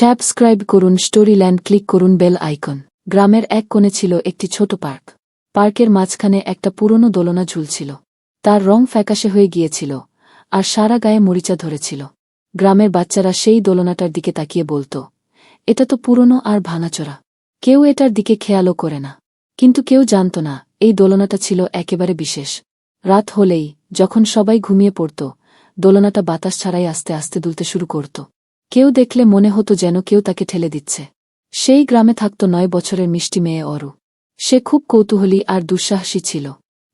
Subscribe করুন স্টোরিল্যান্ড, click করুন bell icon. গ্রামের এক কোণে ছিল একটি ছোট পার্ক। পার্কের মাঝখানে একটা পুরনো দোলনা ঝুলছিল। তার রং ফ্যাকাশে হয়ে গিয়েছিল আর সারা গায়ে মরিচা ধরেছিল। গ্রামের বাচ্চারা সেই দোলনাটার দিকে তাকিয়ে বলত, এটা তো পুরনো আর ভাঙাচোরা। কেউ এটার দিকে খেয়ালও করে না। কিন্তু কেউ জানত না এই দোলনাটা ছিল একেবারে বিশেষ। রাত হলেই, যখন সবাই ঘুমিয়ে পড়ত, দোলনাটা বাতাস ছাড়াই আস্তে আস্তে দুলতে শুরু করত। কেউ দেখলে মনে হতো যেন কেউ তাকে ঠেলে দিচ্ছে। সেই গ্রামে থাকত 9 বছরের মিষ্টি মেয়ে অরু। সে খুব কৌতূহলী আর দুঃসাহসী ছিল।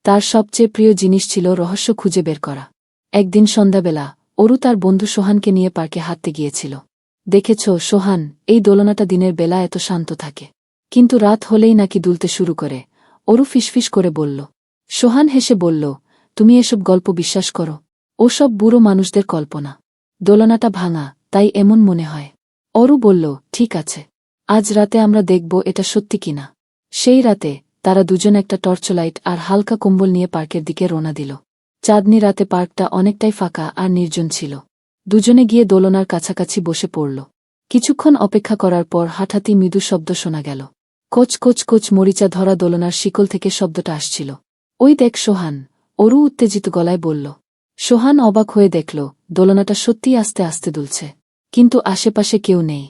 তার সবচেয়ে প্রিয় জিনিস ছিল রহস্য খুঁজে বের করা। একদিন সন্ধ্যাবেলা অরু তার বন্ধু সোহানকে নিয়ে পার্কে হাঁটতে গিয়েছিল। দেখেছ সোহান, এই দোলনাটা দিনের বেলা এত শান্ত থাকে, কিন্তু রাত হলেই নাকি দুলতে শুরু করে, অরু ফিসফিস করে বলল। সোহান হেসে বলল, তুমি এসব গল্প বিশ্বাস করো? ওসব বুড়ো মানুষদের কল্পনা। দোলনাটা ভাঙা, তাই এমন মনে হয়। অরু বলল, ঠিক আছে, আজ রাতে আমরা দেখব এটা সত্যি কিনা। সেই রাতে তারা দুজন একটা টর্চলাইট আর হালকা কম্বল নিয়ে পার্কের দিকে রওনা দিল। চাঁদনি রাতে পার্কটা অনেকটাই ফাঁকা আর নির্জন ছিল। দুজনে গিয়ে দোলনার কাছাকাছি বসে পড়ল। কিছুক্ষণ অপেক্ষা করার পর হঠাৎ মৃদু শব্দ শোনা গেল। কোচ কোচ কোচ, মরিচা ধরা দোলনার শিকল থেকে শব্দটা আসছিল। ওই দেখ সোহান, অরু উত্তেজিত গলায় বলল। সোহান অবাক হয়ে দেখল দোলনাটা সত্যিই আস্তে আস্তে দুলছে, কিন্তু আশেপাশে কেউ নেই।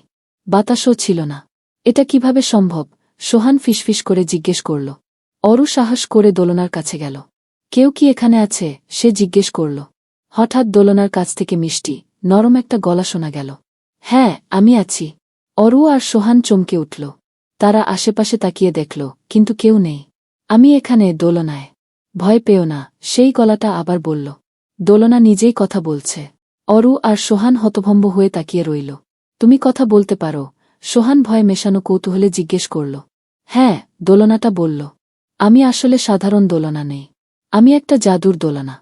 বাতাসও ছিল না। এটা কিভাবে সম্ভব? সোহান ফিসফিস করে জিজ্ঞেস করল। অরু সাহস করে দোলনার কাছে গেল। কেউ কি এখানে আছে? সে জিজ্ঞেস করল। হঠাৎ দোলনার কাছ থেকে মিষ্টি, নরম একটা গলা শোনা গেল। হ্যাঁ, আমি আছি। অরু আর সোহান চমকে উঠল। তারা আশেপাশে তাকিয়ে দেখল, কিন্তু কেউ নেই। আমি এখানে, দোলনায়। ভয় পেও না, সেই গলাটা আবার বলল। দোলনা নিজেই কথা বলছে। অরু আর সোহান হতভম্ব হয়ে তাকিয়ে রইল। তুমি কথা বলতে পারো? সোহান ভয় মেশানো কৌতূহলে জিজ্ঞেস করল। হ্যাঁ, দোলনাটা বলল। আমি আসলে সাধারণ দোলনা নেই। আমি একটা জাদুর দোলনা।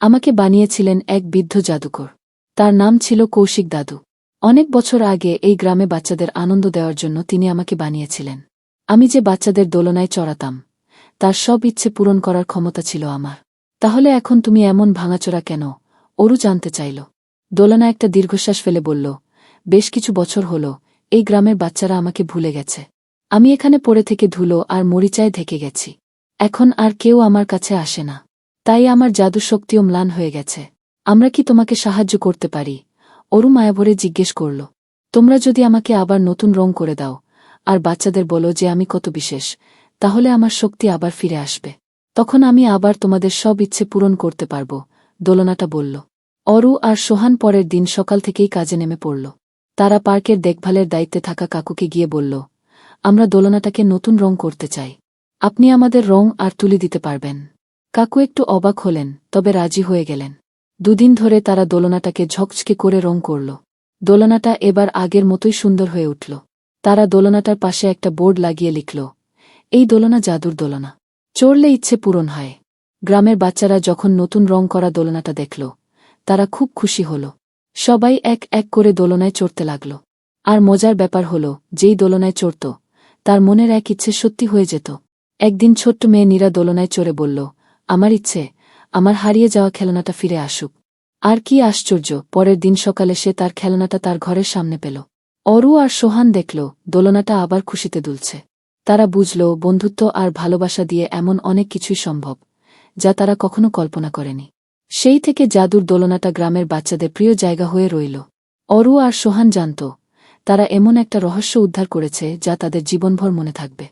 আমাকে বানিয়েছিলেন এক বৃদ্ধ জাদুকর। তার নাম ছিল কৌশিক দাদু। অনেক বছর আগে এই গ্রামে বাচ্চাদের আনন্দ দেওয়ার জন্য তিনি আমাকে বানিয়েছিলেন। আমি যে বাচ্চাদের দোলনায় চড়াতাম, তার সব ইচ্ছে পূরণ করার ক্ষমতা ছিল আমার। তাহলে এখন তুমি এমন ভাঙাচোরা কেন? অরু জানতে চাইল। দোলনা একটা দীর্ঘশ্বাস ফেলে বলল, বেশ কিছু বছর হল এই গ্রামের বাচ্চারা আমাকে ভুলে গেছে। আমি এখানে পড়ে থেকে ধুলো আর মরিচায় ঢেকে গেছি। এখন আর কেউ আমার কাছে আসে না। তাই আমার জাদু শক্তিও ম্লান হয়ে গেছে। আমরা কি তোমাকে সাহায্য করতে পারি? অরু মায়াভরে জিজ্ঞেস করল। তোমরা যদি আমাকে আবার নতুন রং করে দাও আর বাচ্চাদের বলো যে আমি কত বিশেষ, তাহলে আমার শক্তি আবার ফিরে আসবে। তখন আমি আবার তোমাদের সব ইচ্ছে পূরণ করতে পারব, দোলনাটা বলল। অরু আর সোহান পরের দিন সকাল থেকেই কাজে নেমে পড়ল। তারা পার্কের দেখভালের দায়িত্বে থাকা কাকুকে গিয়ে বলল, আমরা দোলনাটাকে নতুন রং করতে চাই। আপনি আমাদের রং আর তুলি দিতে পারবেন? কাকু একটু অবাক হলেন, তবে রাজি হয়ে গেলেন। 2 দিন ধরে তারা দোলনাটাকে ঝকঝকে করে রং করল। দোলনাটা এবার আগের মতোই সুন্দর হয়ে উঠল। তারা দোলনাটার পাশে একটা বোর্ড লাগিয়ে লিখল, এই দোলনা জাদুর দোলনা, চড়লে ইচ্ছে পূরণ হয়। গ্রামের বাচ্চারা যখন নতুন রং করা দোলনাটা দেখল, তারা খুব খুশি হল। সবাই এক এক করে দোলনায় চড়তে লাগল। আর মজার ব্যাপার হল, যেই দোলনায় চড়ত, তার মনের এক ইচ্ছে সত্যি হয়ে যেত। একদিন ছোট্ট মেয়ে নীরা দোলনায় চড়ে বলল, আমার ইচ্ছে, আমার হারিয়ে যাওয়া খেলনাটা ফিরে আসুক। আর কি আশ্চর্য, পরের দিন সকালে সে তার খেলনাটা তার ঘরের সামনে পেল। অরু আর সোহান দেখল দোলনাটা আবার খুশিতে দুলছে। তারা বুঝল বন্ধুত্ব আর ভালোবাসা দিয়ে এমন অনেক কিছুই সম্ভব, যা তারা কখনো কল্পনা করেনি। সেই থেকে জাদুর দোলনাটা গ্রামের বাচ্চাদের প্রিয় জায়গা হয়ে রইল। অরু আর সোহান জানত, তারা এমন একটা রহস্য উদ্ধার করেছে যা তাদের জীবনভর মনে থাকবে।